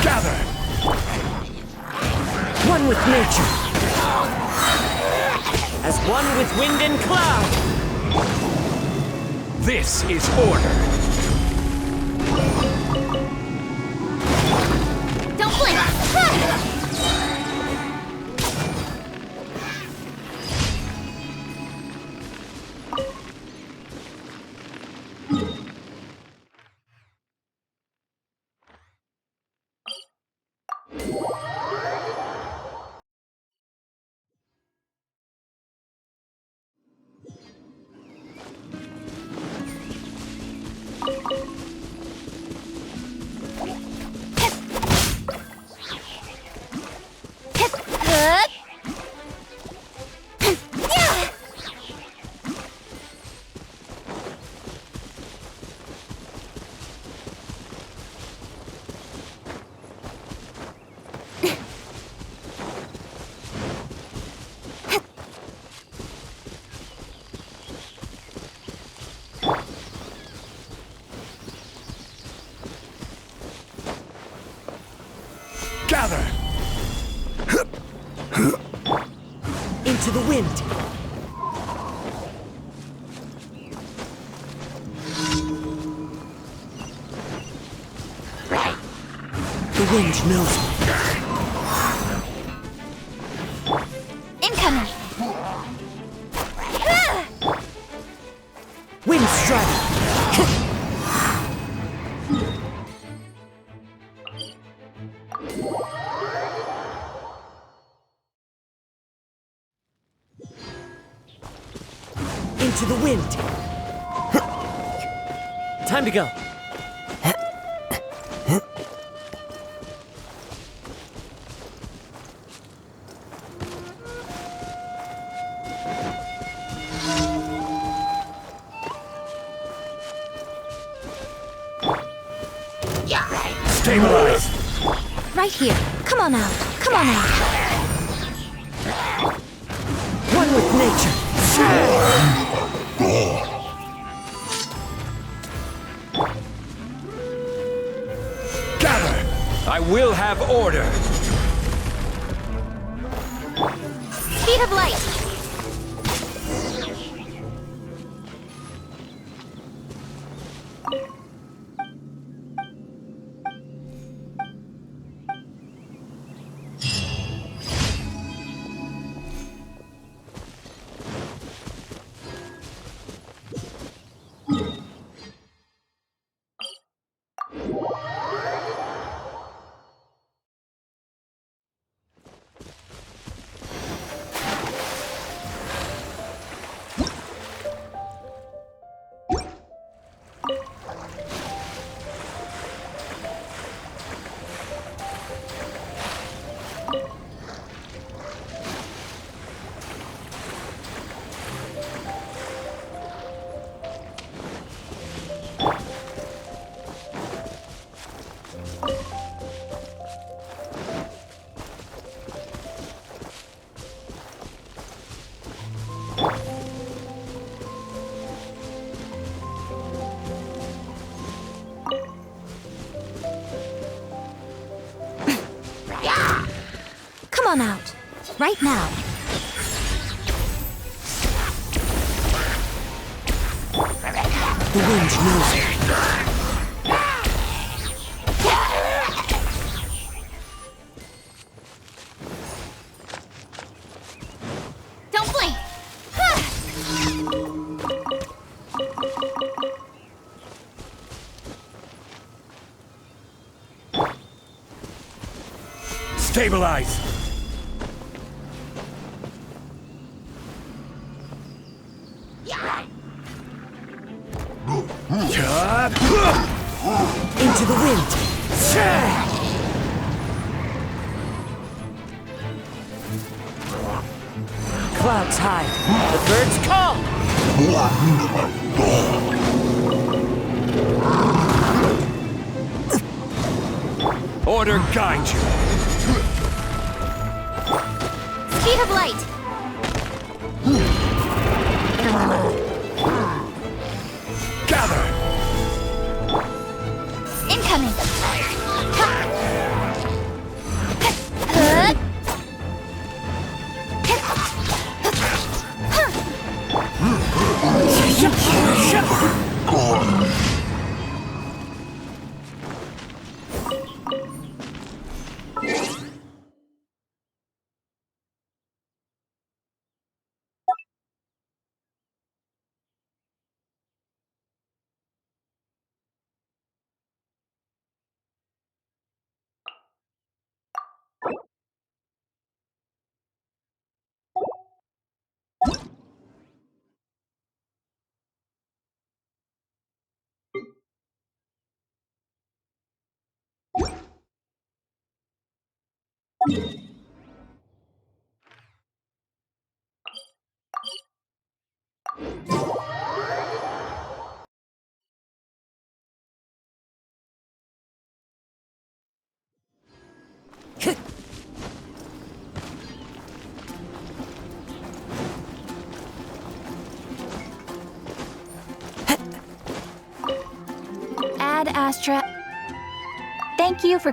Gather! One with nature. As one with wind and cloud. This is order. Don't blink! Gather! Into the wind. The wind knows me. Incoming! Wind strike. Into the wind. Time to go. Stabilize! Right here. Come on out. Come on out. One with nature. Gather! I will have order! Speed of light. Come on out. Right now. The wind knows me. Don't blink. Stabilize! Into the wind. Clouds hide. The birds call. Order guide you! Speed of light. Ad Astra. Thank you for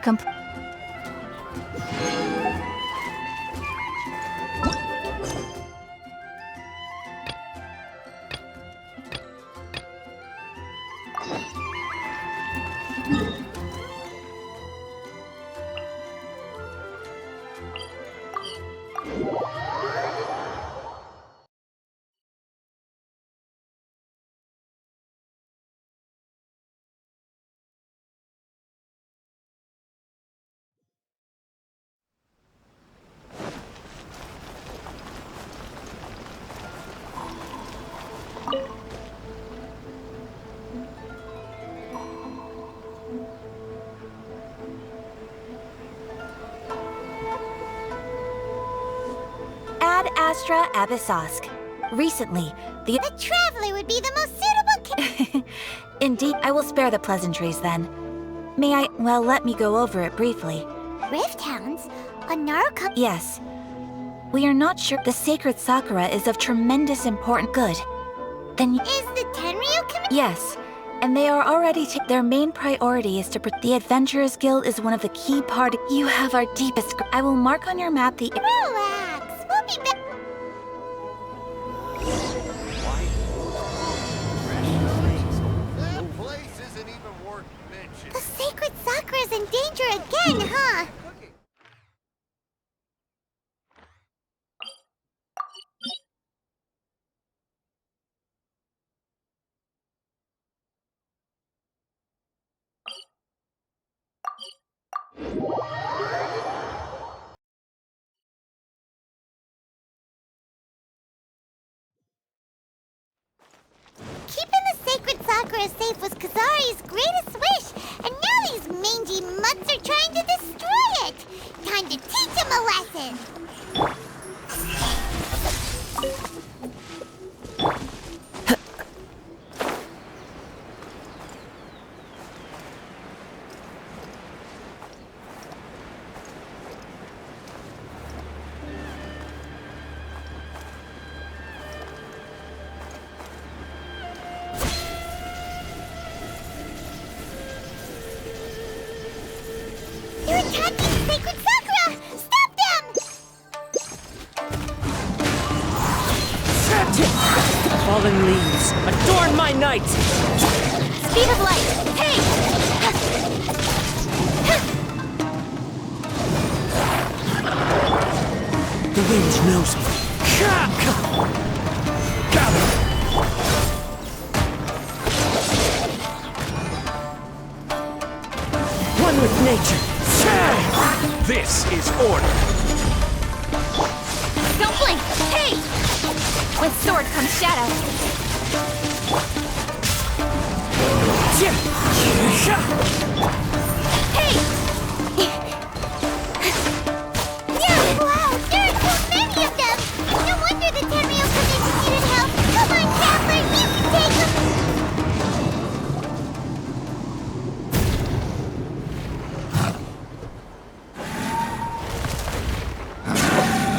Ad Astra Abyssosk. Recently, the Traveler would be the most suitable Indeed, I will spare the pleasantries then. May I, well, let me go over it briefly. Rift Hounds? A Naruka? Yes. We are not sure the sacred Sakura is of tremendous importance. Good. Then is the Tenryu committee? Yes. And they are already their main priority is to the Adventurers Guild is one of the key part. You have our deepest. I will mark on your map the. Relax. We'll be back. That place isn't even worth mentioning. The sacred Sakura's in danger again, huh? Keeping the sacred Sakura safe was Kazari's greatest wish, and now these mangy mutts are trying to destroy it! Time to teach him a lesson! They're attacking the sacred Sakura! Stop them! Fallen leaves, adorn my night! Speed of light! Hey! The wind knows me. Gather! One with nature. This is order. Don't blink! Hey! With sword comes shadow. Hey! Yeah! Wow, there are so many of them! No wonder the Tenryu Commission needed help! Come on, Traveler, you can take them!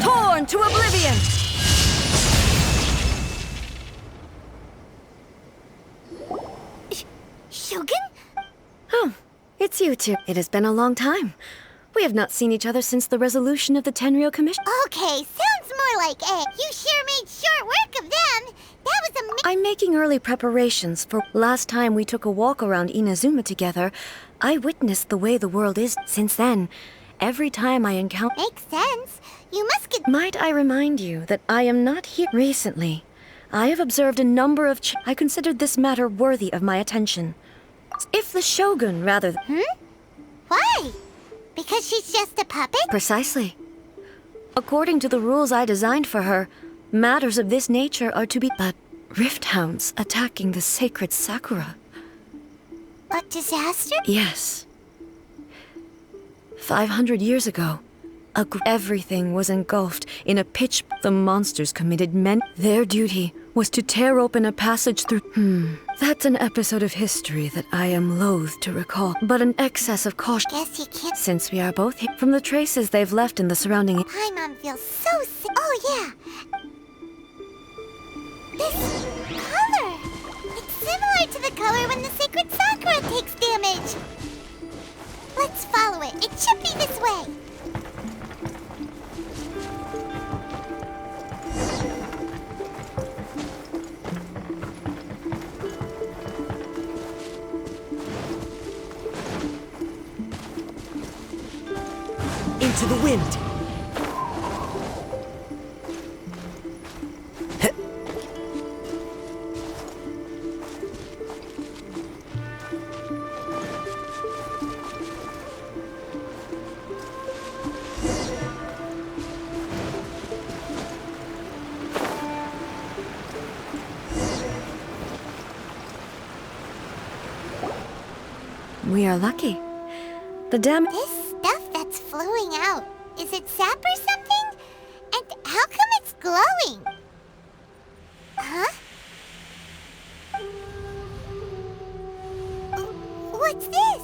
Torn to oblivion! Shogun? Oh, it's you two. It has been a long time. We have not seen each other since the resolution of the Tenryu Commission. Okay, sounds more like A. You sure made short work of them! That was amazing! I'm making early preparations for last time we took a walk around Inazuma together. I witnessed the way the world is. Since then, every time I encounter... Makes sense. You must get... Might I remind you that I am not here recently. I have observed a number of I considered this matter worthy of my attention. If the Shogun, rather... Why? Because she's just a puppet? Precisely. According to the rules I designed for her, matters of this nature are to be... But rift hounds attacking the sacred Sakura. A disaster? Yes. 500 years ago, everything was engulfed in a pitch. The monsters committed Their duty was to tear open a passage through... That's an episode of history that I am loath to recall, but an excess of caution. Guess you can't... Since we are both here, from the traces they've left in the surrounding... Paimon feels so sick. Oh, yeah. This color. It's similar to the color when the sacred Sakura takes damage. Let's follow it. It should be this way. Into the wind. We are lucky. The dam... This stuff that's flowing out, is it sap or something? And how come it's glowing? Huh? What's this?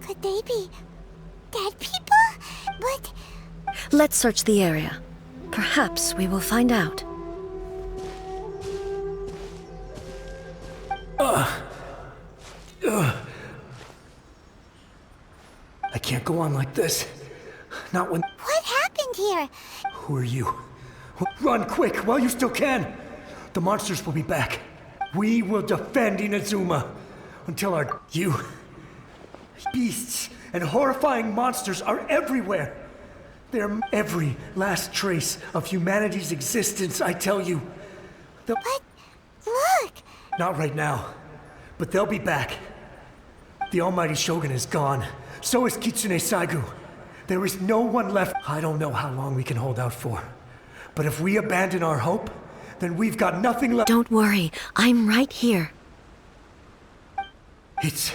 Could they be dead people? But... Let's search the area. Perhaps we will find out. I can't go on like this. Not when... What happened here? Who are you? Run quick while you still can! The monsters will be back. We will defend Inazuma until our... You... Beasts and horrifying monsters are everywhere. They're every last trace of humanity's existence, I tell you. But... Look! Not right now, but they'll be back. The almighty Shogun is gone. So is Kitsune Saigu. There is no one left. I don't know how long we can hold out for. But if we abandon our hope, then we've got nothing left. Don't worry, I'm right here. It's...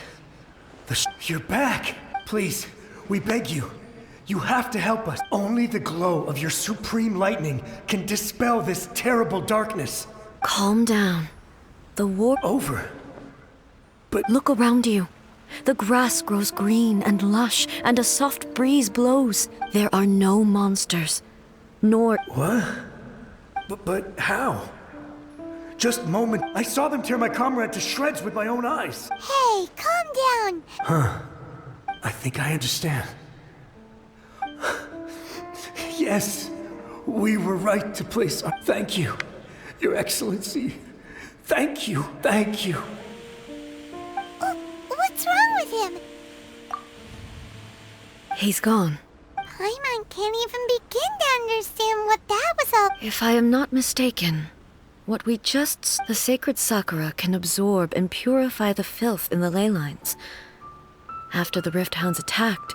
You're back! Please, we beg you. You have to help us. Only the glow of your supreme lightning can dispel this terrible darkness. Calm down. The war... Over. But... Look around you. The grass grows green and lush, and a soft breeze blows. There are no monsters, nor... What? But how? Just moment. I saw them tear my comrade to shreds with my own eyes. Hey, calm down. I think I understand. Yes, we were right to place our... Thank you, Your Excellency. Thank you, thank you. What's wrong with him? He's gone. Paimon can't even begin to understand what that was all... If I am not mistaken, what we just... The sacred Sakura can absorb and purify the filth in the ley lines. After the Rift Hounds attacked,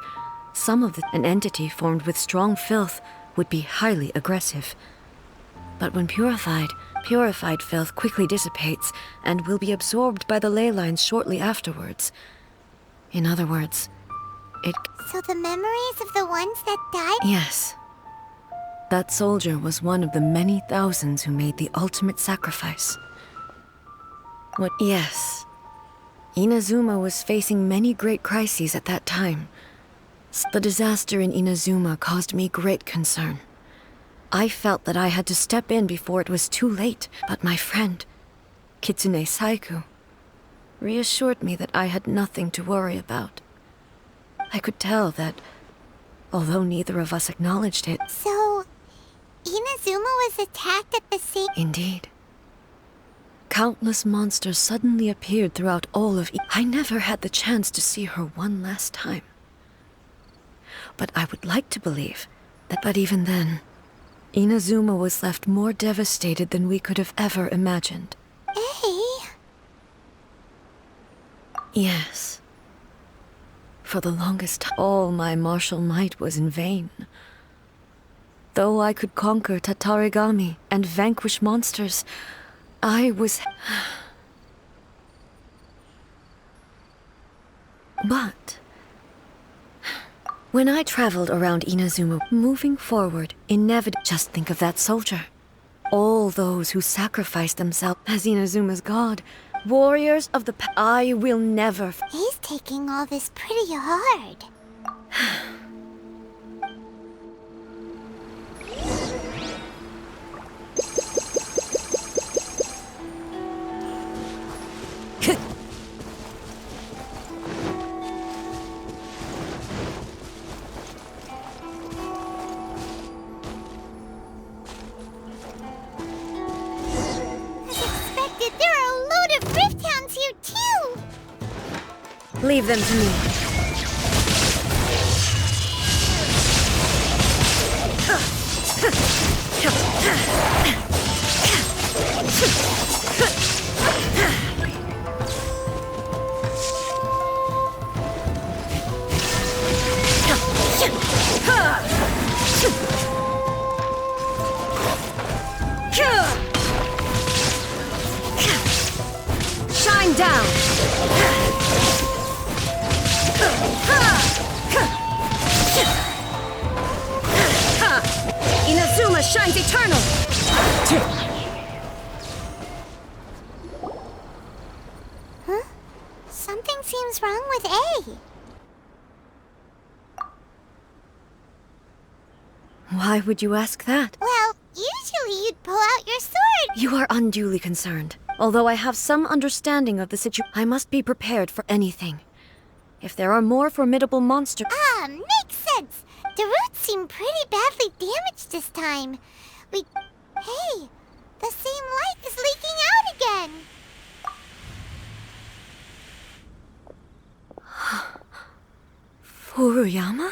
some of an entity formed with strong filth would be highly aggressive. But when purified filth quickly dissipates and will be absorbed by the ley lines shortly afterwards. In other words, it... So the memories of the ones that died? Yes. That soldier was one of the many thousands who made the ultimate sacrifice. What? Yes. Inazuma was facing many great crises at that time. The disaster in Inazuma caused me great concern. I felt that I had to step in before it was too late, but my friend, Kitsune Saigu, reassured me that I had nothing to worry about. I could tell that, although neither of us acknowledged it... So, Inazuma was attacked at the same... Indeed. Countless monsters suddenly appeared throughout all of I never had the chance to see her one last time. But I would like to believe that... But even then, Inazuma was left more devastated than we could have ever imagined. Hey? Yes. For the longest time, all my martial might was in vain. Though I could conquer Tatarigami and vanquish monsters, I was... But... when I traveled around Inazuma, moving forward, inevitably... Just think of that soldier. All those who sacrificed themselves as Inazuma's god. Warriors of the I will never... He's taking all this pretty hard. Leave them to me. Shine down! Inazuma shines eternal! Huh? Something seems wrong with A. Why would you ask that? Well, usually you'd pull out your sword. You are unduly concerned. Although I have some understanding of the situation, I must be prepared for anything. If there are more formidable monsters... Ah, makes sense. The roots seem pretty badly damaged this time. Hey, the same light is leaking out again. Furuyama?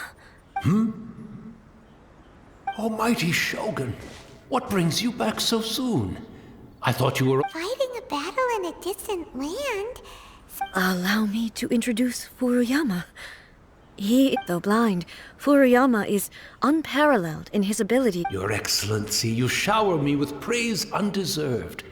Almighty Shogun, what brings you back so soon? I thought you were... Fighting a battle in a distant land. Allow me to introduce Furuyama. He, though blind, Furuyama is unparalleled in his ability. Your Excellency, you shower me with praise undeserved.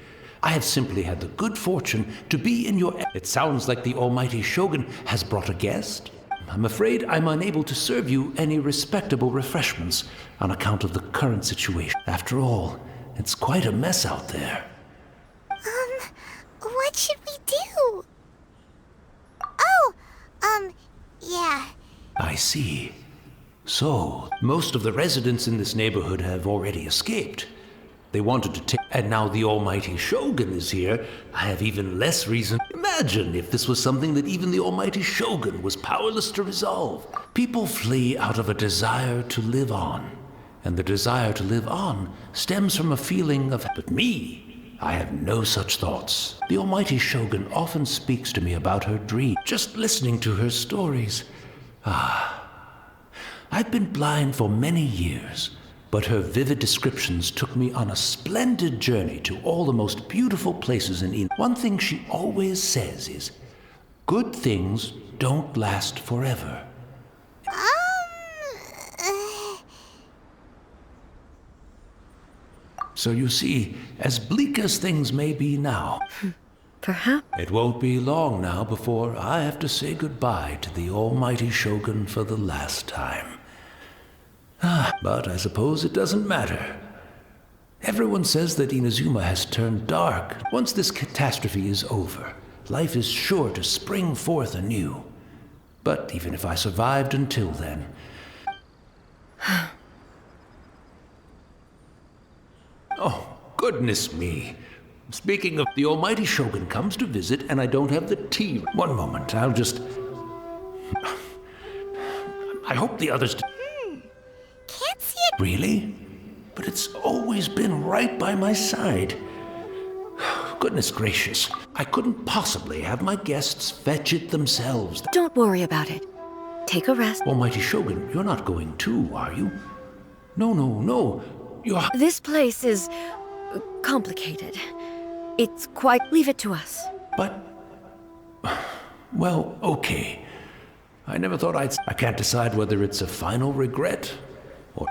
I have simply had the good fortune to be in your... It sounds like the Almighty Shogun has brought a guest. I'm afraid I'm unable to serve you any respectable refreshments on account of the current situation. After all, it's quite a mess out there. What should we do? Yeah. I see. So, most of the residents in this neighborhood have already escaped. They wanted to take... And now the Almighty Shogun is here. I have even less reason... Imagine if this was something that even the Almighty Shogun was powerless to resolve. People flee out of a desire to live on. And the desire to live on stems from a feeling of... But me, I have no such thoughts. The Almighty Shogun often speaks to me about her dream. Just listening to her stories. I've been blind for many years, but her vivid descriptions took me on a splendid journey to all the most beautiful places in Eden. One thing she always says is, good things don't last forever. So you see, as bleak as things may be now, Perhaps. it won't be long now before I have to say goodbye to the Almighty Shogun for the last time. But I suppose it doesn't matter. Everyone says that Inazuma has turned dark. Once this catastrophe is over, life is sure to spring forth anew. But even if I survived until then... Oh, goodness me. Speaking of, the Almighty Shogun comes to visit and I don't have the tea. One moment, I'll just... I hope the others... Can't see it. Really? But that's always been right by my side. Goodness gracious, I couldn't possibly have my guests fetch it themselves. Don't worry about it. Take a rest. Almighty Shogun, you're not going too, are you? No. You're... This place is complicated. It's quite... Leave it to us. But... Well, okay. I never thought I can't decide whether it's a final regret or...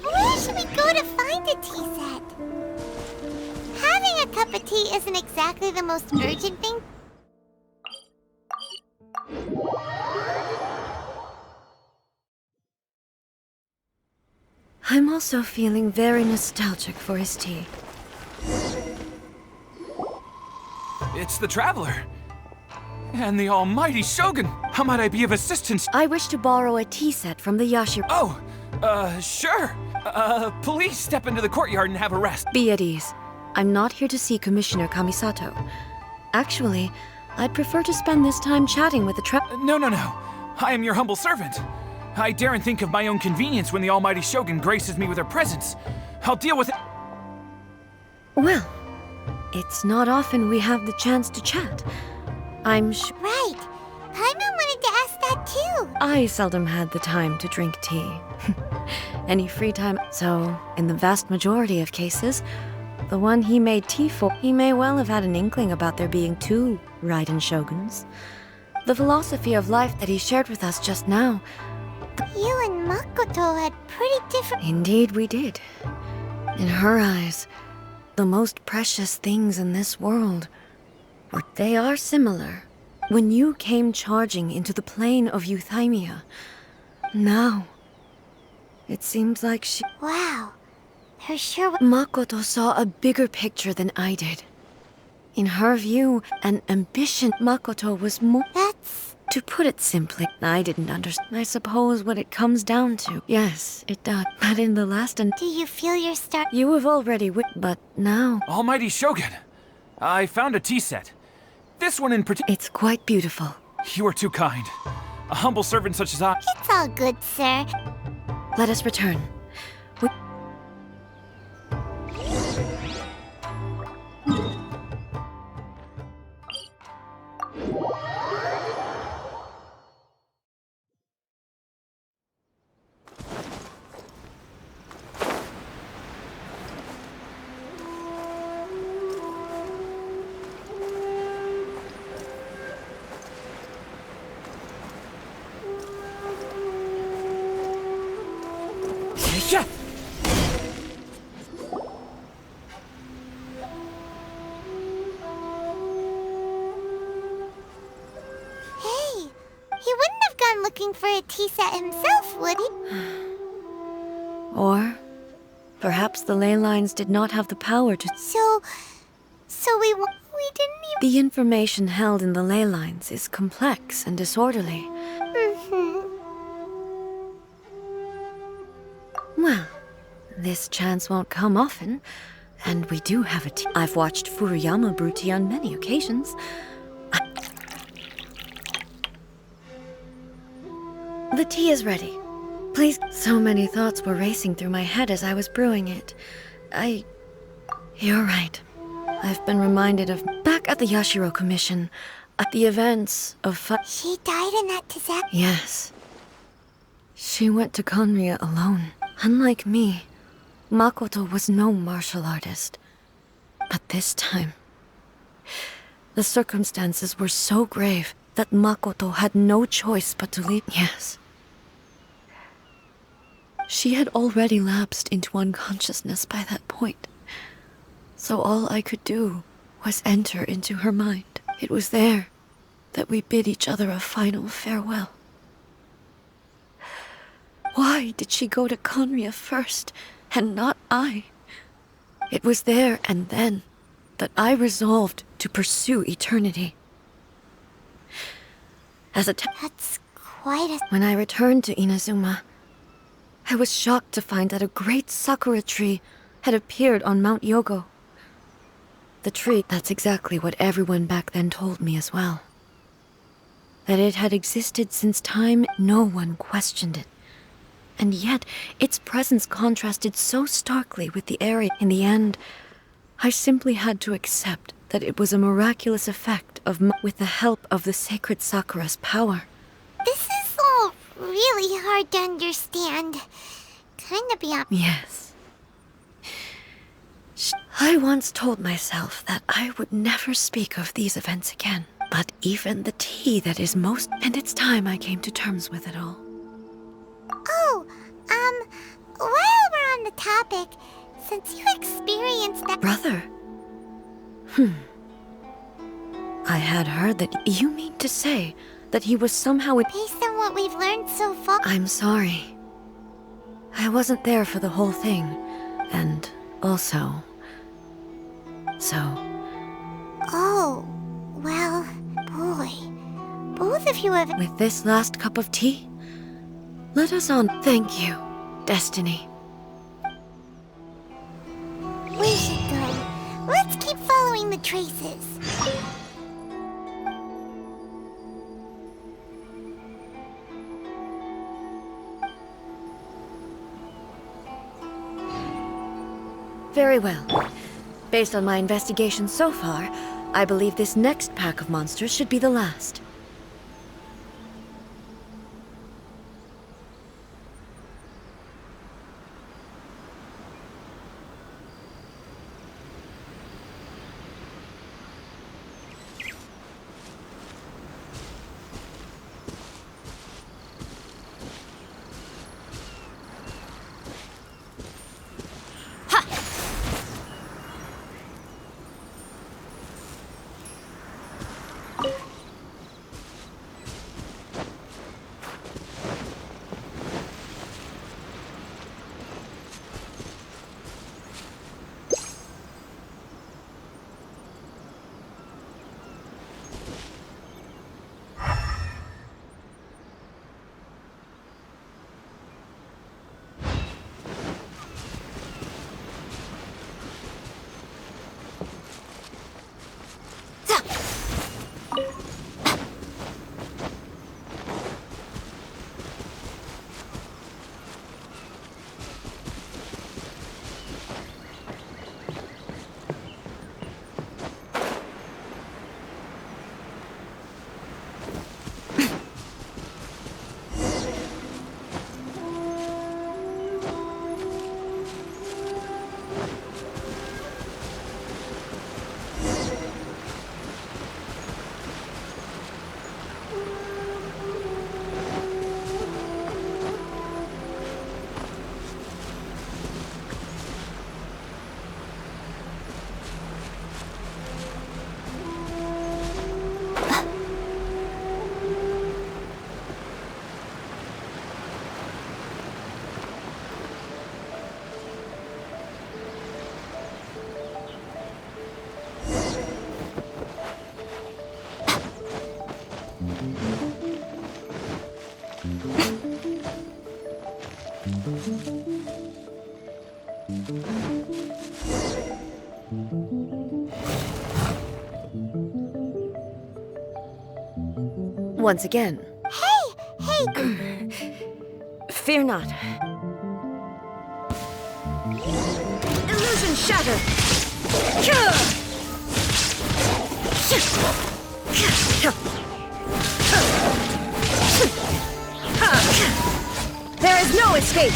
Where should we go to find a tea set? Having a cup of tea isn't exactly the most urgent thing. I'm also feeling very nostalgic for his tea. It's the Traveler. And the almighty Shogun. How might I be of assistance? I wish to borrow a tea set from the Yashiro. Oh, sure. Please step into the courtyard and have a rest. Be at ease. I'm not here to see Commissioner Kamisato. Actually, I'd prefer to spend this time chatting with the No. I am your humble servant. I daren't think of my own convenience when the almighty Shogun graces me with her presence. I'll deal with it. Well, it's not often we have the chance to chat. I'm sure... Right. Paimon wanted to ask that too. I seldom had the time to drink tea. Any free time... So, in the vast majority of cases, the one he made tea for, he may well have had an inkling about there being two Raiden Shoguns. The philosophy of life that he shared with us just now... You and Makoto had pretty different... Indeed we did. In her eyes, the most precious things in this world were... They are similar. When you came charging into the plane of Euthymia, now, it seems like she... Wow. Her sure... Makoto saw a bigger picture than I did. In her view, an ambition Makoto was more... That's... To put it simply, I didn't understand. I suppose what it comes down to. Yes, it does. But in the last and... Do you feel your star... You have already but now... Almighty Shogun. I found a tea set. This one in particular... It's quite beautiful. You are too kind. A humble servant such as I... It's all good, sir. Let us return. Yeah. Hey, he wouldn't have gone looking for a tea set himself, would he? Or perhaps the ley lines did not have the power to... So we didn't even... The information held in the ley lines is complex and disorderly. Well, this chance won't come often, and we do have a tea. I've watched Furuyama brew tea on many occasions. The tea is ready. Please. So many thoughts were racing through my head as I was brewing it. You're right. I've been reminded of back at the Yashiro Commission, at the events of She died in that disaster. Yes. She went to Konria alone. Unlike me, Makoto was no martial artist. But this time, the circumstances were so grave that Makoto had no choice but to leave. Yes. She had already lapsed into unconsciousness by that point. So all I could do was enter into her mind. It was there that we bid each other a final farewell. Why did she go to Konria first, and not I? It was there and then that I resolved to pursue eternity. That's quite a... When I returned to Inazuma, I was shocked to find that a great sakura tree had appeared on Mount Yogo. The tree, that's exactly what everyone back then told me as well. That it had existed since time, no one questioned it. and yet its presence contrasted so starkly with the area. In the end, I simply had to accept that it was a miraculous effect of with the help of the sacred Sakura's power. This is all really hard to understand. Kinda beyond. Yes. I once told myself that I would never speak of these events again. But even the tea that is most... And it's time I came to terms with it all. Oh, while we're on the topic, since you experienced that... Brother? I had heard that... You mean to say that he was somehow... Based on what we've learned so far... I'm sorry. I wasn't there for the whole thing. And also... So... Oh, well, boy. Both of you have... With this last cup of tea, let us on. Thank you, Destiny. We should go. Let's keep following the traces. Very well. Based on my investigation so far, I believe this next pack of monsters should be the last. Once again. Hey! Fear not. Illusion shattered! There is no escape!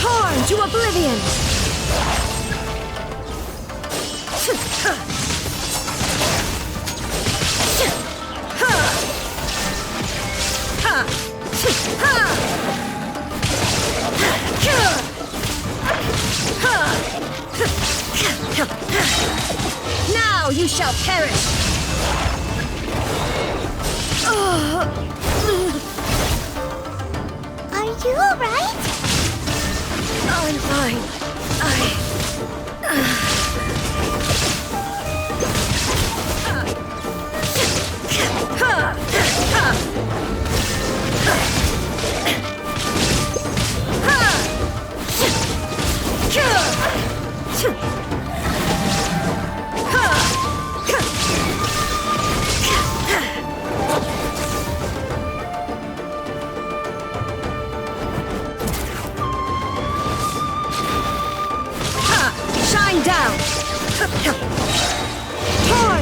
Torn to oblivion! Now you shall perish! Are you alright? I'm fine. I...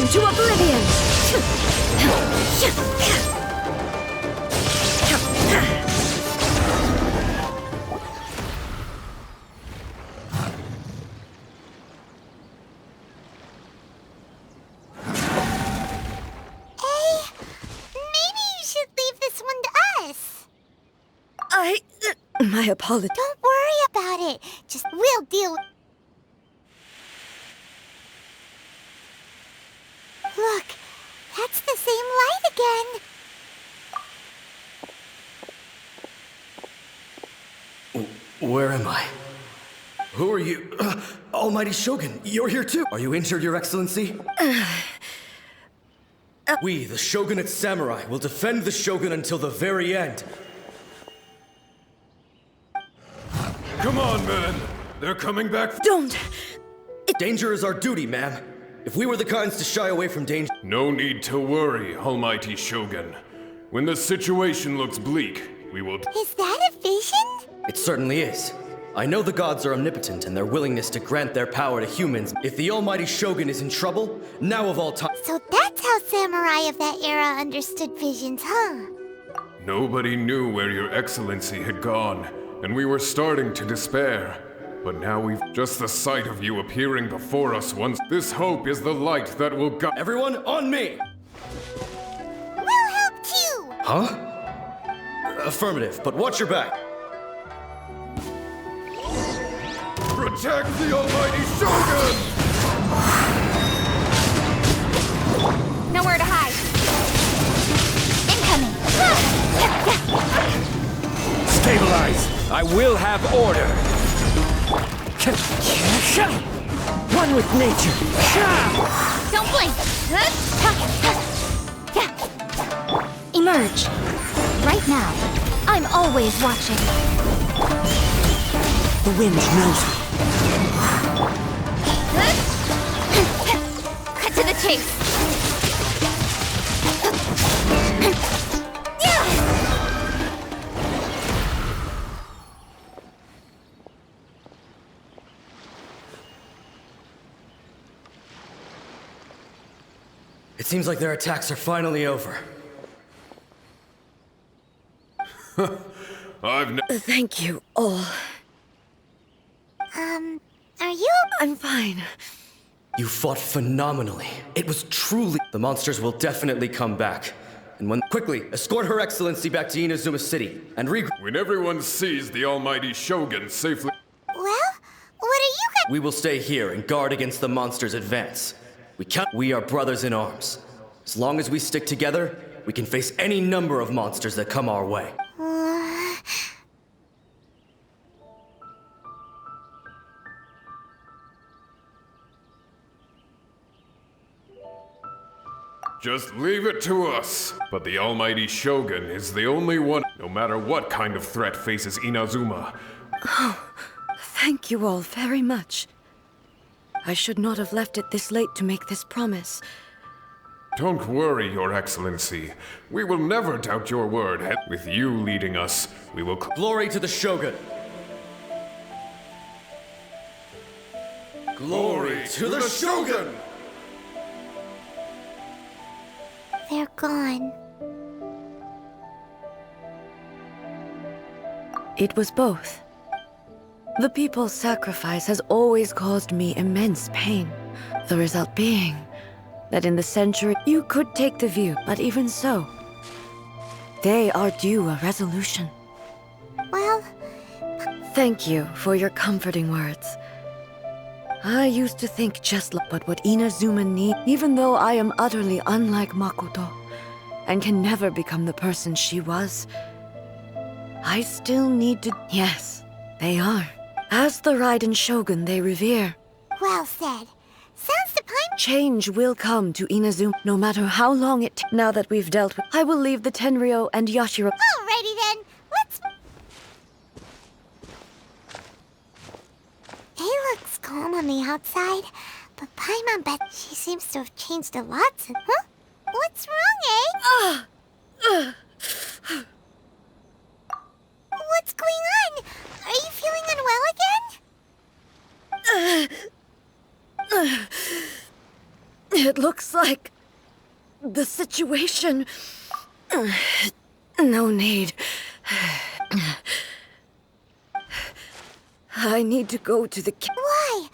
into oblivion! My apologies. Don't worry about it. Just we'll deal with... Look, that's the same light again. Where am I? Who are you? Almighty Shogun, you're here too. Are you injured, Your Excellency? We, the Shogunate Samurai, will defend the Shogun until the very end. Come on, men! They're coming back. Don't! Danger is our duty, ma'am. If we were the kinds to shy away from danger... No need to worry, Almighty Shogun. When the situation looks bleak, we will... Is that a vision? It certainly is. I know the gods are omnipotent and their willingness to grant their power to humans. If the Almighty Shogun is in trouble, now of all time... So that's how samurai of that era understood visions, huh? Nobody knew where Your Excellency had gone, and we were starting to despair. But now we've just the sight of you appearing before us once. This hope is the light that will guide. Everyone, on me! We'll help too! Huh? Affirmative, but watch your back. Protect the Almighty Shogun! Nowhere to hide. Incoming. Stabilize! I will have order. One with nature. Don't blink. Emerge. Right now. I'm always watching. The wind knows me. Cut to the chase. It seems like their attacks are finally over. Thank you all. Are you... I'm fine. You fought phenomenally. It was truly... The monsters will definitely come back. And when... Quickly, escort Her Excellency back to Inazuma City, and When everyone sees the Almighty Shogun safely... Well, what are you guys... We will stay here and guard against the monsters' advance. We are brothers in arms. As long as we stick together, we can face any number of monsters that come our way. Just leave it to us. But the Almighty Shogun is the only one, no matter what kind of threat faces Inazuma. Thank you all very much. I should not have left it this late to make this promise. Don't worry, Your Excellency. We will never doubt your word. With you leading us, we will... Glory to the Shogun! Glory to the Shogun! They're gone. It was both. The people's sacrifice has always caused me immense pain. The result being that in the century you could take the view, but even so, they are due a resolution. Well... Thank you for your comforting words. I used to think just like but what Inazuma needs, even though I am utterly unlike Makoto and can never become the person she was, I still need to... Yes, they are. As the Raiden Shogun they revere. Well said. Sounds the prime... Change will come to Inazuma, no matter how long it takes. Now that we've dealt with... I will leave the Tenryo and Yashiro... Alrighty then, let's... He looks calm on the outside, but Paimon bet she seems to have changed a lot since... Huh? What's wrong, eh? What's going on? Are you feeling unwell again? It looks like the situation. No need. I need to go to the Why?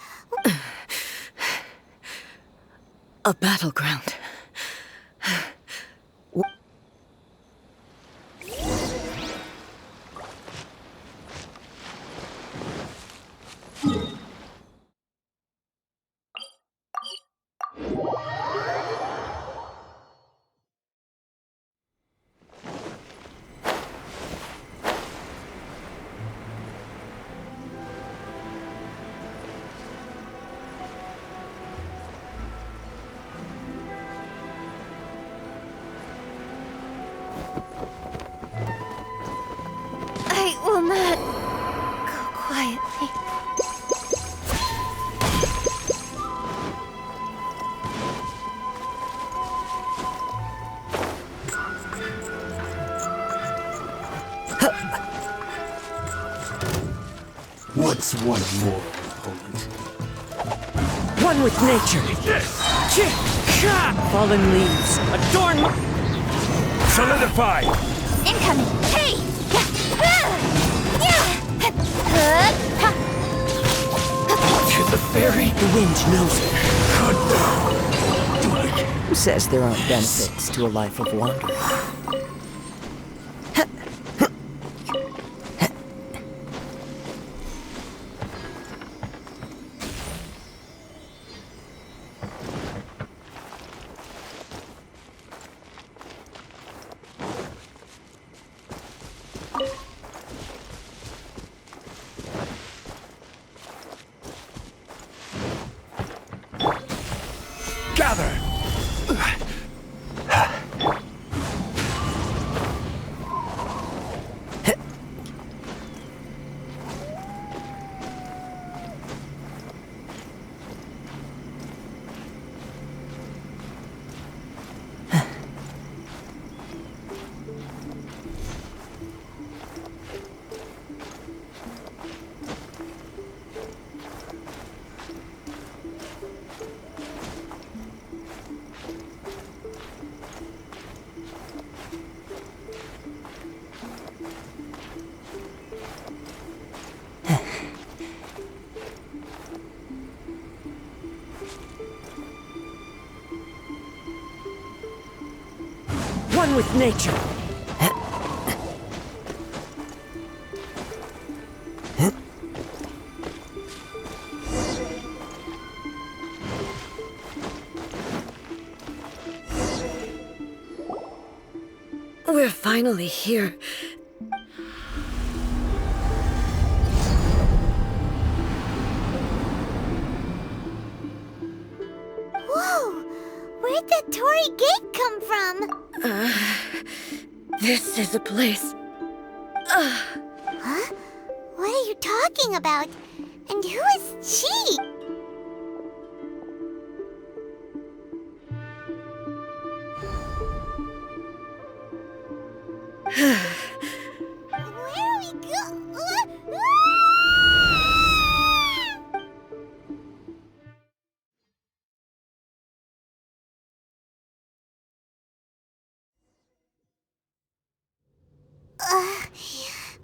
a battleground. I will not go quietly. What's one more opponent? One with nature. Fallen leaves adorn my... Solidify! Incoming! Hey! To the fairy. The wind knows it. Who says there aren't benefits to a life of wandering? Gather! One with nature. We're finally here. Whoa! Where'd that Torii gate come from? This is a place. Huh? What are you talking about? And who is she? Where are we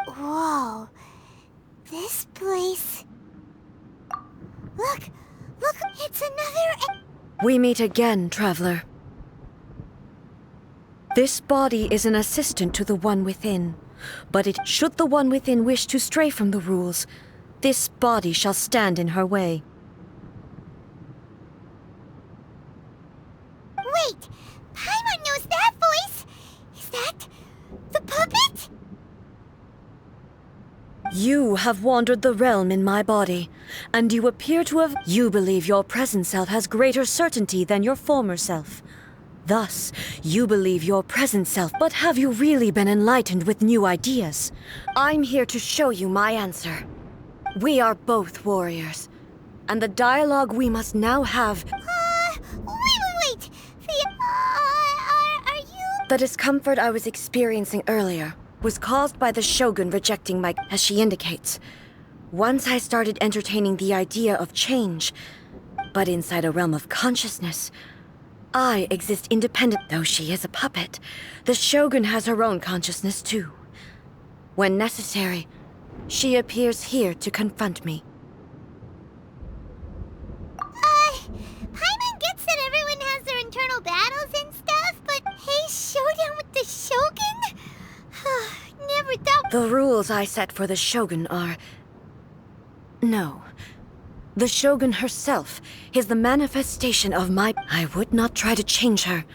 Whoa. This place... Look! Look! It's another... We meet again, traveler. This body is an assistant to the One Within, but should the One Within wish to stray from the rules, this body shall stand in her way. Wait! Paimon knows that voice! Is that... the puppet? You have wandered the realm in my body, and you appear to have... You believe your present self has greater certainty than your former self. Thus, you believe your present self, but have you really been enlightened with new ideas? I'm here to show you my answer. We are both warriors, and the dialogue we must now have... Wait! Are you... The discomfort I was experiencing earlier was caused by the Shogun rejecting my... As she indicates. Once I started entertaining the idea of change, but inside a realm of consciousness, I exist independent. Though she is a puppet, the Shogun has her own consciousness too. When necessary, she appears here to confront me. Paimon gets that everyone has their internal battles and stuff, but hey, showdown with the Shogun? Never thought. The rules I set for the Shogun are... No. The Shogun herself is the manifestation of my... I would not try to change her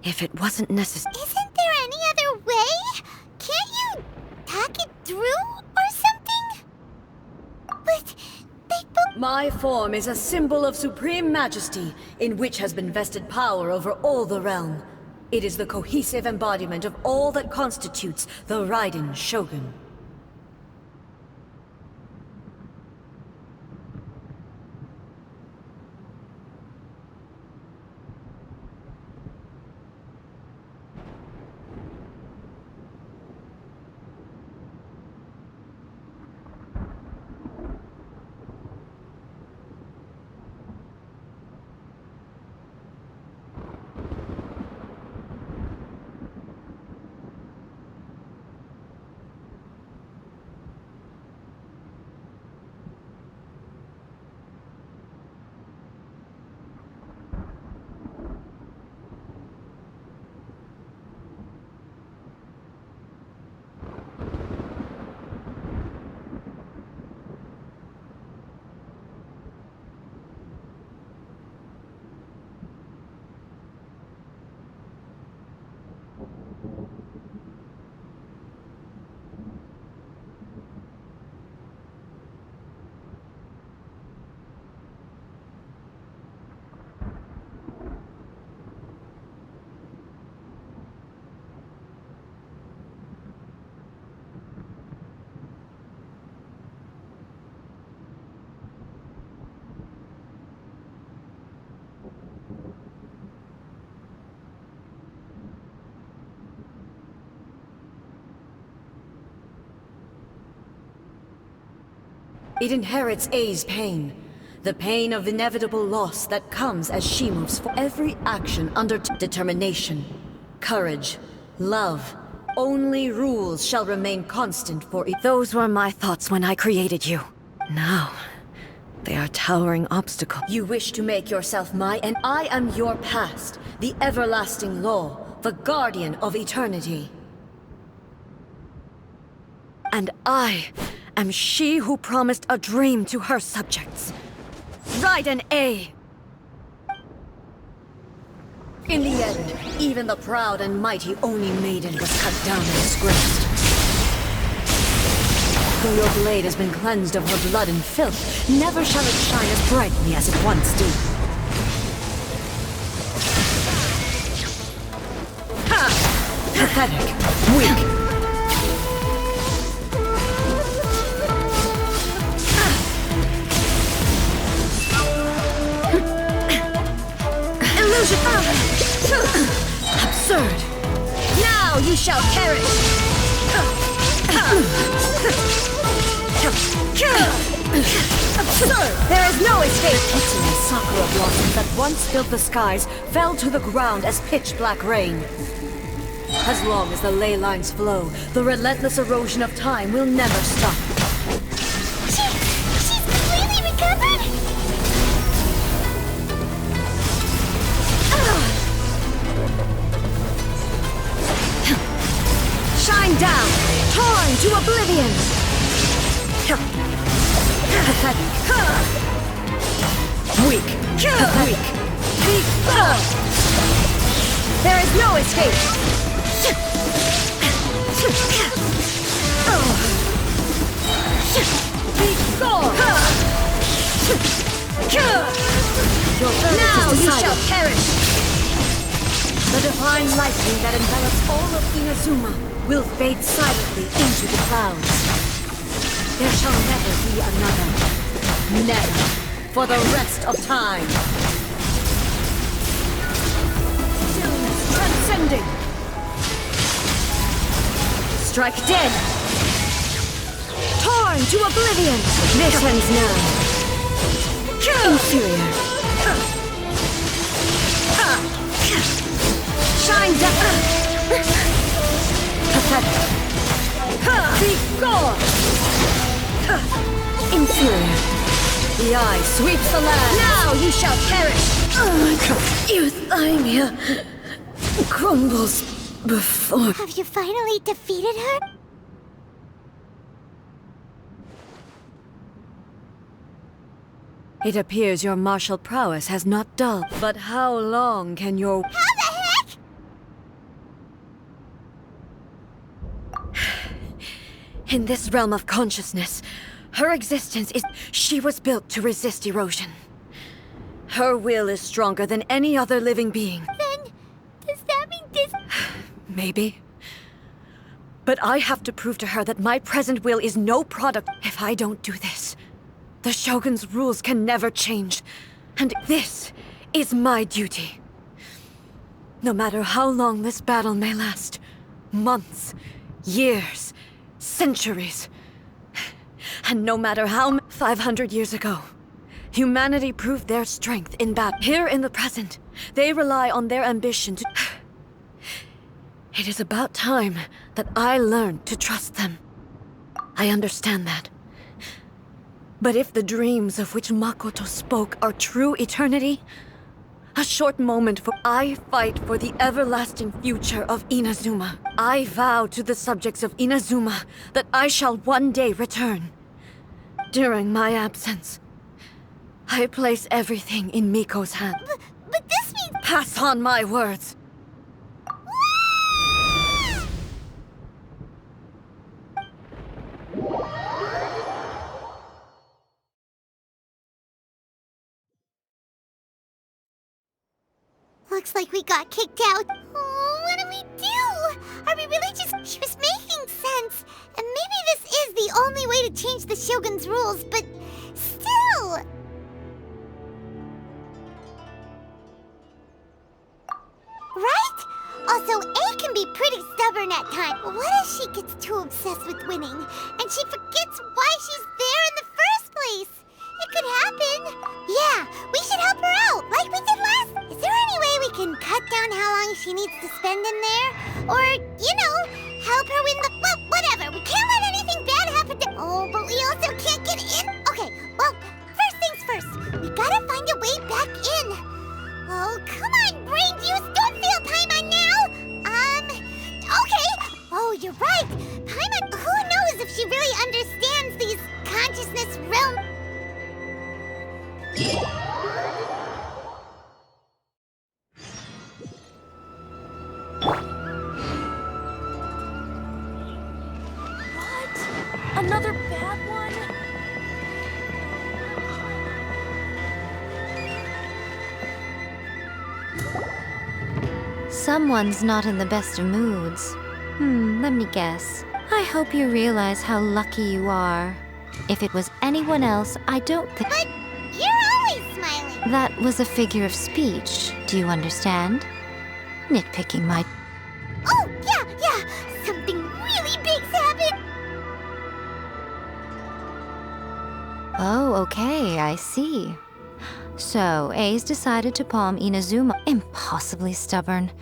if it wasn't necessary. Isn't there any other way? Can't you talk it through or something? But they both... My form is a symbol of supreme majesty, in which has been vested power over all the realm. It is the cohesive embodiment of all that constitutes the Raiden Shogun. It inherits A's pain. The pain of inevitable loss that comes as she moves for every action under determination, courage, love. Only rules shall remain constant for Those were my thoughts when I created you. Now, they are towering obstacles. You wish to make yourself my, and I am your past, the everlasting law, the guardian of eternity. And I am she who promised a dream to her subjects. Raiden A. In the end, even the proud and mighty Oni maiden was cut down and disgraced. Though your blade has been cleansed of her blood and filth, never shall it shine as brightly as it once did. Ha! Pathetic. Weak. Absurd! Now you shall perish! Absurd! There is no escape! Pity and sakura blossoms that once filled the skies fell to the ground as pitch-black rain. As long as the ley lines flow, the relentless erosion of time will never stop. She's completely recovered? Shine down, torn to oblivion! Pathetic. Weak. Weak. Weak. There is no escape! Be gone! Now you shall perish! The divine lightning that envelops all of Inazuma will fade silently into the clouds. There shall never be another. Never. For the rest of time. Stillness transcending. Strike dead. Torn to oblivion. This ends now. Inferior. Inferior. The eye sweeps the land. Now you shall perish. Euthymia crumbles before. Have you finally defeated her? It appears your martial prowess has not dulled. But how long can your... How the heck? In this realm of consciousness, her existence is... She was built to resist erosion. Her will is stronger than any other living being. Then, does that mean this... Maybe. But I have to prove to her that my present will is no product. If I don't do this, the Shogun's rules can never change. And this is my duty. No matter how long this battle may last, months, years, centuries, and no matter how 500 years ago, humanity proved their strength in battle. Here in the present, they rely on their ambition to... It is about time that I learned to trust them. I understand that. But if the dreams of which Makoto spoke are true eternity, a short moment for I fight for the everlasting future of Inazuma. I vow to the subjects of Inazuma that I shall one day return. During my absence, I place everything in Miko's hands. But this means... Pass on my words. Looks like we got kicked out. Oh, what do we do? Are we really just... She was making sense. And maybe this is the only way to change the Shogun's rules, but still... Right? Also, A can be pretty stubborn at times. What if she gets too obsessed with winning, and she forgets why she's there in the first place? It could happen. Yeah, we should help her out, like we did last. Is there any way we can cut down how long she needs to spend in there? Or, you know, help her win the... Well, whatever. We can't let anything bad happen to... Oh, but we also can't get in. Okay, well, first things first. We gotta find a way back in. Oh, come on, brain juice. Don't feel Paimon now. Okay. Oh, you're right. Paimon, who knows if she really understands these consciousness realm... What? Another bad one? Someone's not in the best of moods. Let me guess. I hope you realize how lucky you are. If it was anyone else, I don't think... But you're always smiling. That was a figure of speech. Do you understand? Nitpicking my... Oh, yeah. Something really big's happened. Oh, okay, I see. So, A's decided to palm Inazuma. Impossibly stubborn.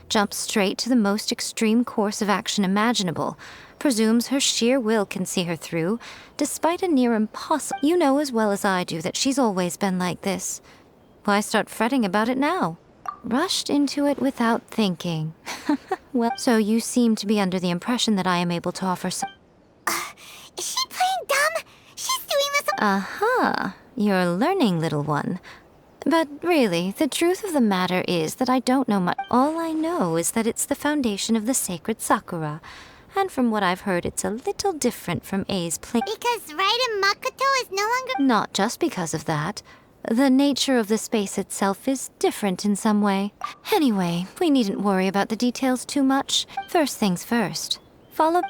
Jumps straight to the most extreme course of action imaginable. Presumes her sheer will can see her through, despite a near impossible... You know as well as I do that she's always been like this. Why start fretting about it now? Rushed into it without thinking. Well, so you seem to be under the impression that I am able to offer some... Is she playing dumb? She's doing this... Uh-huh. You're learning, little one. But really, the truth of the matter is that I don't know much. All I know is that it's the foundation of the sacred Sakura. And from what I've heard, it's a little different from A's play... Because Raiden Makoto is no longer... Not just because of that. The nature of the space itself is different in some way. Anyway, we needn't worry about the details too much. First things first. Follow...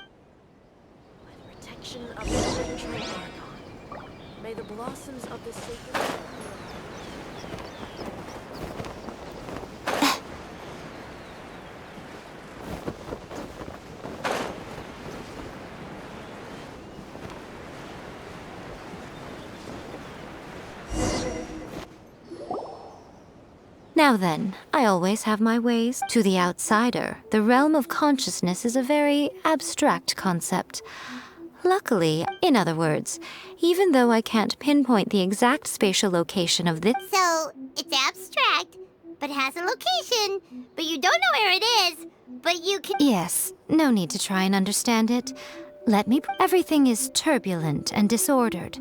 Protection of the Century Archon. May the blossoms of the sacred... Now then, I always have my ways. To the outsider, the realm of consciousness is a very abstract concept. Luckily, in other words, even though I can't pinpoint the exact spatial location of this. So, it's abstract, but has a location, but you don't know where it is, but you can. Yes, no need to try and understand it. Let me. Everything is turbulent and disordered.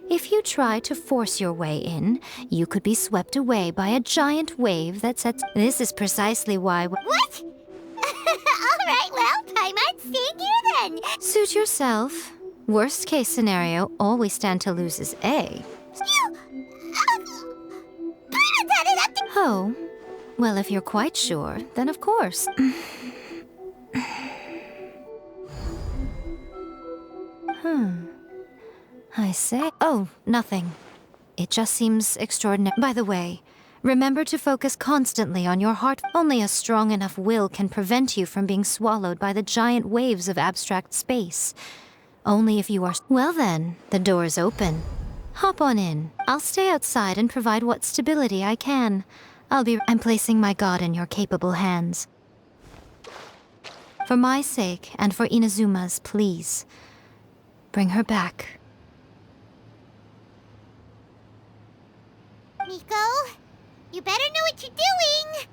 If you try to force your way in, you could be swept away by a giant wave that sets. This is precisely why. What? Alright, well, I might stay here then. Suit yourself. Worst case scenario, all we stand to lose is A. Oh, well, if you're quite sure, then of course. I say. Oh, nothing. It just seems extraordinary. By the way, remember to focus constantly on your heart. Only a strong enough will can prevent you from being swallowed by the giant waves of abstract space. Only if you are. Well then, the door's open. Hop on in. I'll stay outside and provide what stability I can. I'm placing my god in your capable hands. For my sake, and for Inazuma's, please. Bring her back. Miko, you better know what you're doing!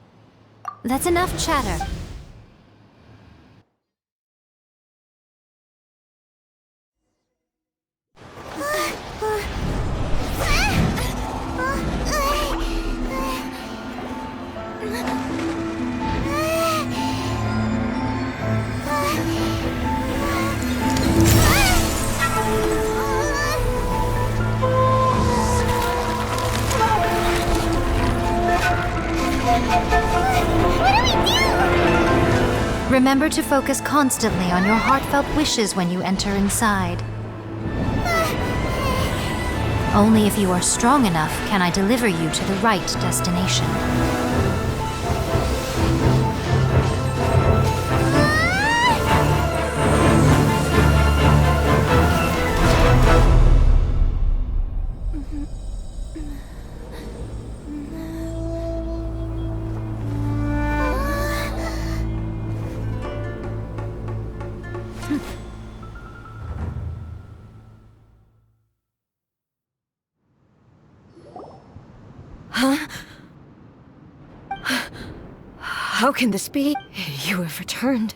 That's enough chatter. Remember to focus constantly on your heartfelt wishes when you enter inside. Only if you are strong enough can I deliver you to the right destination. How can this be? You have returned.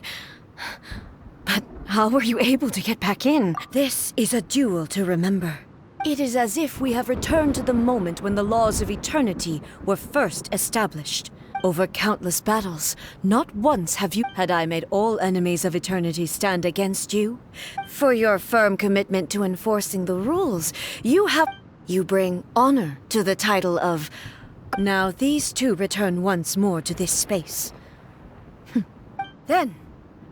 But how were you able to get back in? This is a duel to remember. It is as if we have returned to the moment when the laws of eternity were first established. Over countless battles, not once have you... Had I made all enemies of eternity stand against you? For your firm commitment to enforcing the rules, you bring honor to the title of... Now these two return once more to this space. Then,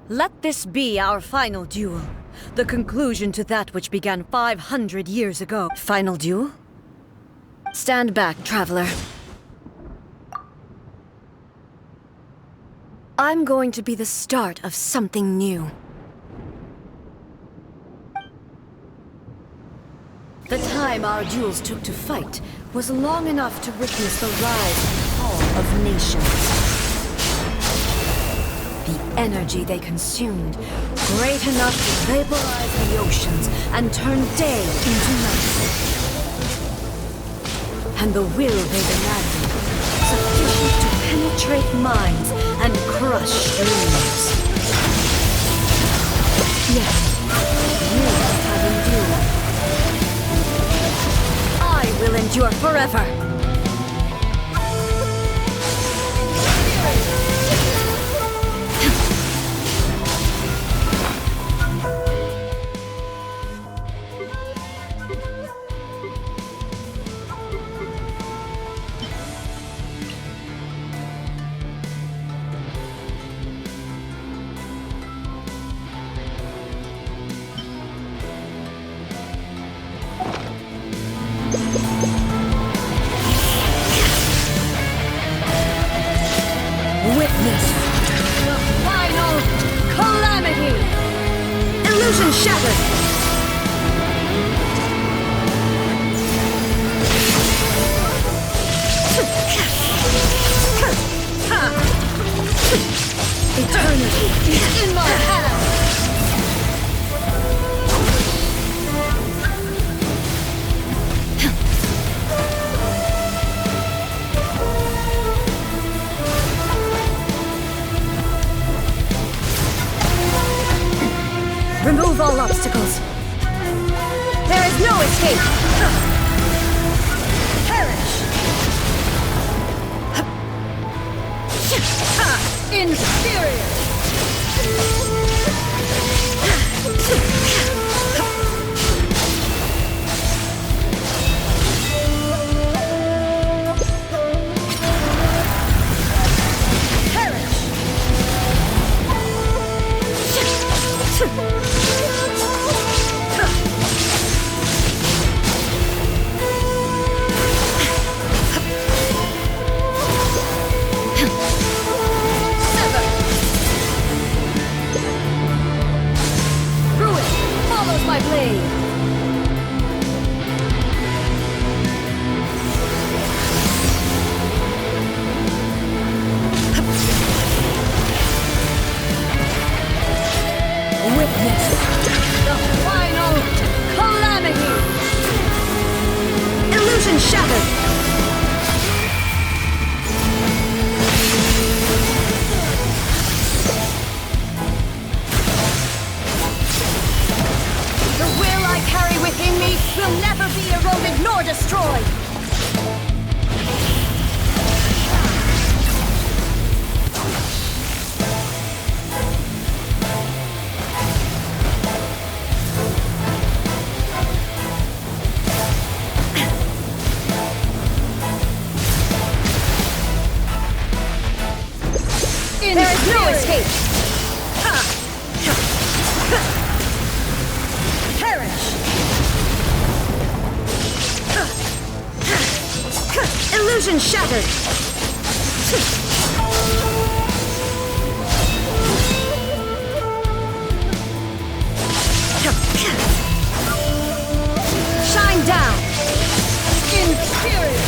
let this be our final duel. The conclusion to that which began 500 years ago. Final duel? Stand back, traveler. I'm going to be the start of something new. The time our duels took to fight was long enough to witness the rise and fall of nations. The energy they consumed, great enough to vaporize the oceans and turn day into night. And the will they demanded, sufficient to penetrate minds and crush dreams. Yet, you have endured. I will endure forever. Witness the final calamity! Illusion shattered! Eternity is in my hands! Remove all obstacles. There is no escape. Perish. Inferior. My blade. Witness the final calamity. Illusion shattered. Carry within me will never be eroded nor destroyed. There is no escape. Perish. Illusion shattered! Shine down! Inferior!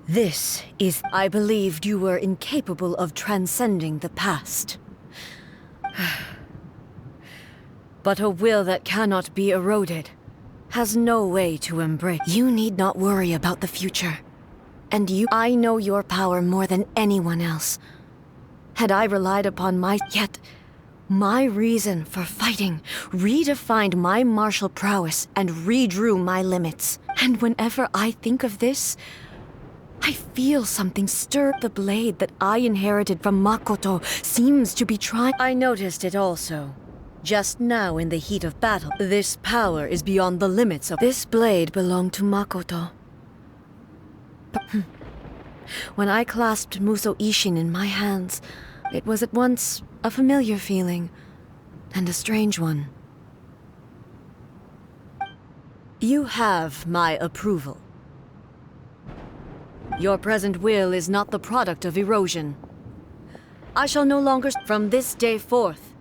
This is... I believed you were incapable of transcending the past. But a will that cannot be eroded has no way to embrace. You need not worry about the future. And I know your power more than anyone else. Had I relied upon yet my reason for fighting redefined my martial prowess and redrew my limits. And whenever I think of this, I feel something stir. The blade that I inherited from Makoto seems to be trying. I noticed it also. Just now in the heat of battle, this power is beyond the limits of... This blade belonged to Makoto. When I clasped Muso Ishin in my hands, it was at once a familiar feeling, and a strange one. You have my approval. Your present will is not the product of erosion. I shall no longer... From this day forth,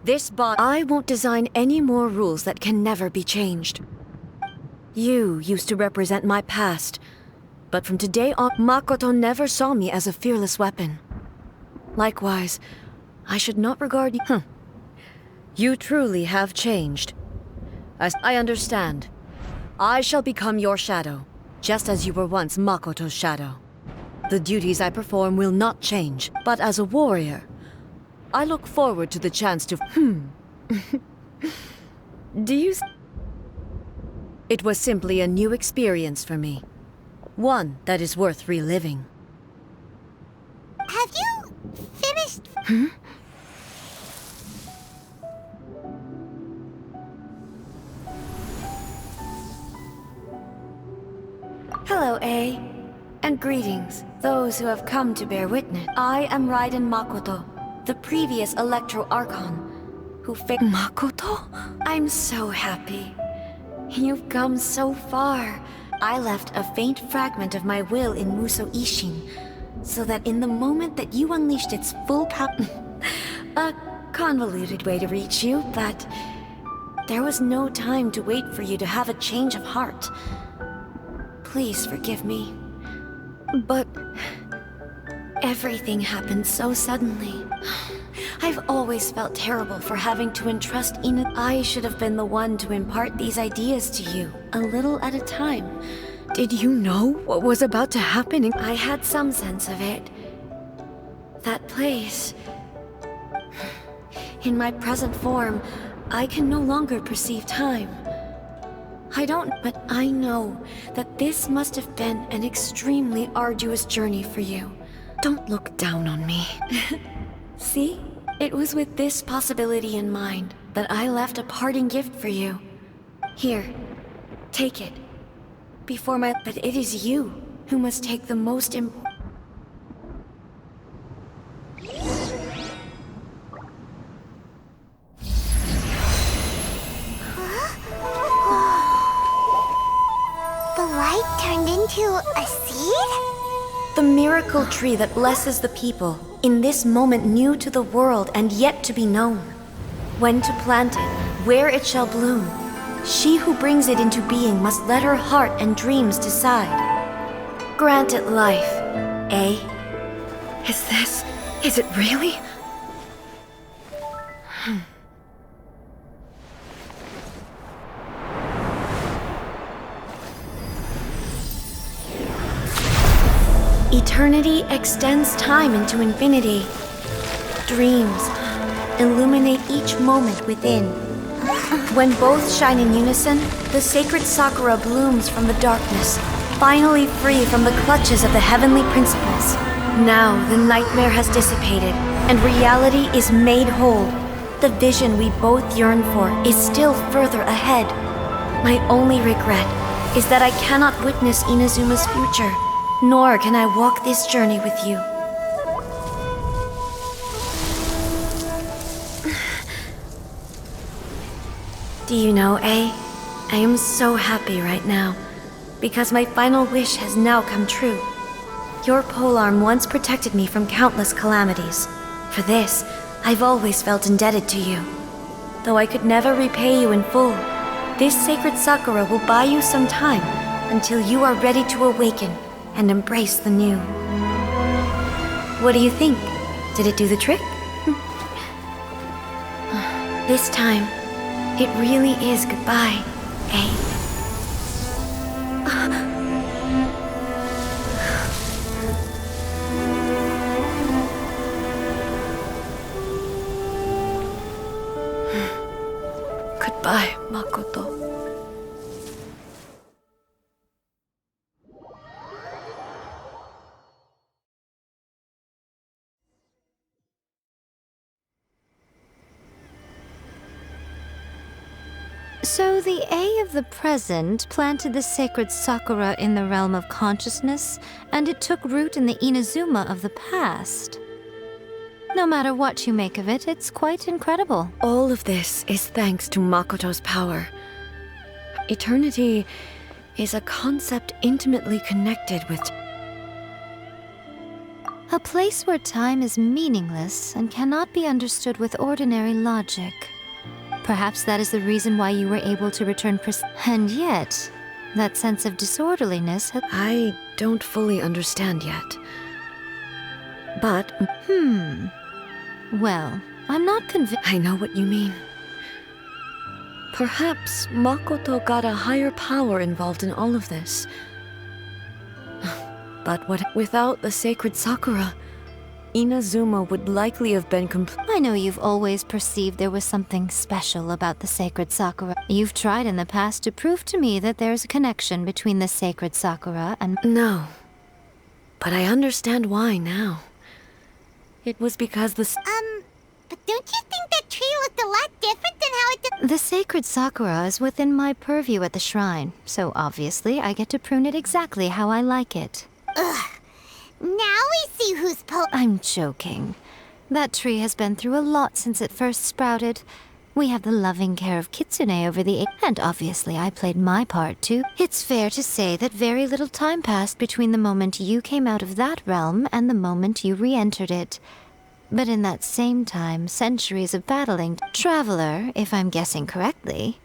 this body... I won't design any more rules that can never be changed. You used to represent my past, but from today on, Makoto never saw me as a fearless weapon. Likewise, I should not regard you... You truly have changed. As I understand, I shall become your shadow, just as you were once Makoto's shadow. The duties I perform will not change, but as a warrior, I look forward to the chance to... Do you... It was simply a new experience for me. One that is worth reliving. Have you finished? Hello, A. And greetings, those who have come to bear witness. I am Raiden Makoto, the previous Electro Archon, who Makoto? I'm so happy. You've come so far. I left a faint fragment of my will in Muso Ishin, so that in the moment that you unleashed its full power... A convoluted way to reach you, but... There was no time to wait for you to have a change of heart. Please forgive me. But... everything happened so suddenly. I've always felt terrible for having to entrust Ina. I should have been the one to impart these ideas to you, a little at a time. Did you know what was about to happen? I had some sense of it. That place. In my present form, I can no longer perceive time. But I know that this must have been an extremely arduous journey for you. Don't look down on me. See? It was with this possibility in mind that I left a parting gift for you. Here, take it. But it is you who must take the most important. The light turned into a seed? The miracle tree that blesses the people, in this moment new to the world and yet to be known. When to plant it, where it shall bloom. She who brings it into being must let her heart and dreams decide. Grant it life, eh? Is it really? Eternity extends time into infinity. Dreams illuminate each moment within. When both shine in unison, the sacred Sakura blooms from the darkness, finally free from the clutches of the heavenly principles. Now the nightmare has dissipated, and reality is made whole. The vision we both yearn for is still further ahead. My only regret is that I cannot witness Inazuma's future, nor can I walk this journey with you. Do you know, I am so happy right now, because my final wish has now come true. Your polearm once protected me from countless calamities. For this, I've always felt indebted to you. Though I could never repay you in full, this sacred Sakura will buy you some time until you are ready to awaken and embrace the new. What do you think? Did it do the trick? This time, it really is goodbye, eh? Goodbye, Makoto. So the A of the present planted the sacred Sakura in the realm of consciousness, and it took root in the Inazuma of the past. No matter what you make of it, it's quite incredible. All of this is thanks to Makoto's power. Eternity is a concept intimately connected with... A place where time is meaningless and cannot be understood with ordinary logic. Perhaps that is the reason why you were able to return and yet, that sense of disorderliness I don't fully understand yet. But... Well, I'm not convinced. I know what you mean. Perhaps Makoto got a higher power involved in all of this. But without the sacred Sakura, Inazuma would likely have been I know you've always perceived there was something special about the sacred Sakura. You've tried in the past to prove to me that there's a connection between the sacred Sakura and... No. But I understand why now. It was because the... But don't you think that tree looked a lot different than how it did? The sacred Sakura is within my purview at the shrine, so obviously I get to prune it exactly how I like it. Ugh. Now we see who's I'm joking. That tree has been through a lot since it first sprouted. We have the loving care of Kitsune over the... And obviously I played my part too. It's fair to say that very little time passed between the moment you came out of that realm and the moment you re-entered it. But in that same time, centuries of battling... Traveler, if I'm guessing correctly,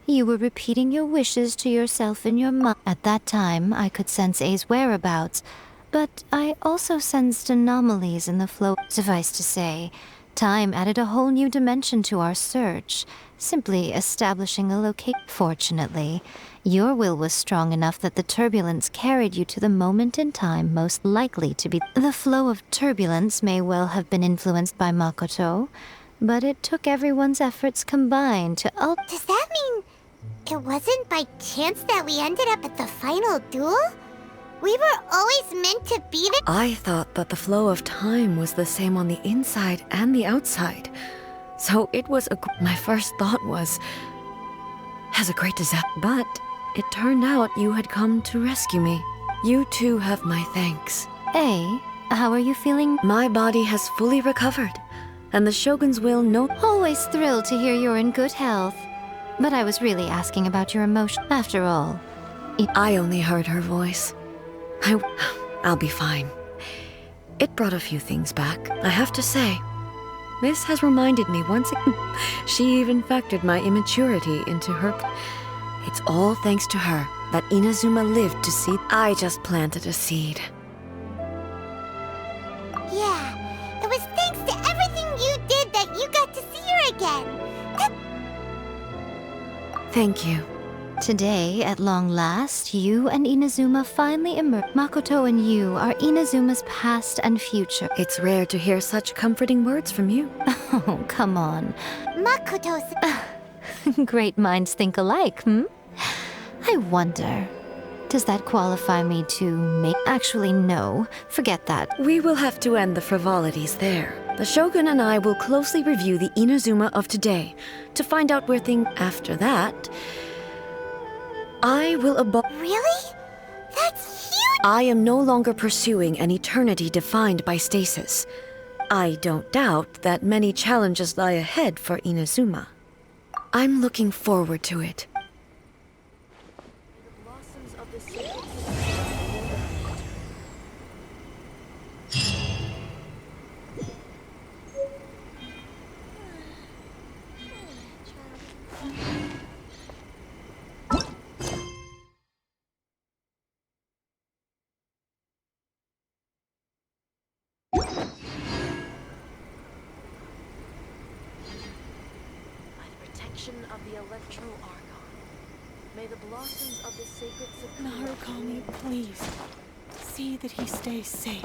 you were repeating your wishes to yourself in your mind. At that time, I could sense A's whereabouts, but I also sensed anomalies in the flow. Suffice to say, Time added a whole new dimension to our search, simply establishing a location. Fortunately, your will was strong enough that the turbulence carried you to the moment in time most likely to be. The flow of turbulence may well have been influenced by Makoto, but it took everyone's efforts combined to Does that mean it wasn't by chance that we ended up at the final duel? We were always meant to be there. I thought that the flow of time was the same on the inside and the outside. So it was my first thought was, as a great disaster. But it turned out you had come to rescue me. You too have my thanks. Hey, how are you feeling? My body has fully recovered, and the Shogun's will no. Always thrilled to hear you're in good health. But I was really asking about your emotion. After all, I only heard her voice. I'll be fine. It brought a few things back, I have to say. This has reminded me once again. She even factored my immaturity into her. It's all thanks to her that Inazuma lived to see. I just planted a seed. Yeah, it was thanks to everything you did that you got to see her again. Thank you. Today, at long last, you and Inazuma finally emerge. Makoto and you are Inazuma's past and future. It's rare to hear such comforting words from you. Oh, come on. Makoto's... Great minds think alike, hmm? I wonder, does that qualify me to make... Actually, no. Forget that. We will have to end the frivolities there. The Shogun and I will closely review the Inazuma of today to find out where things... After that... I will Really? That's huge! I am no longer pursuing an eternity defined by stasis. I don't doubt that many challenges lie ahead for Inazuma. I'm looking forward to it. Of the Electro Archon. May the blossoms of the sacred Narukami, please. See that he stays safe.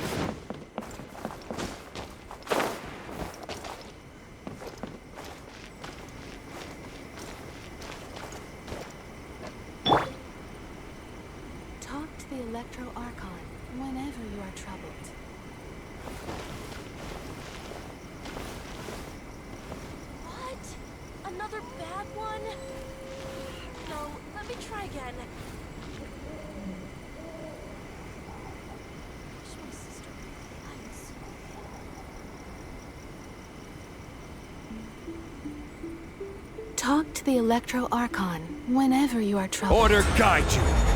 Talk to the Electro Archon whenever you are troubled. Another bad one? No, let me try again. Wish my sister Talk to the Electro Archon whenever you are troubled. Order guide you!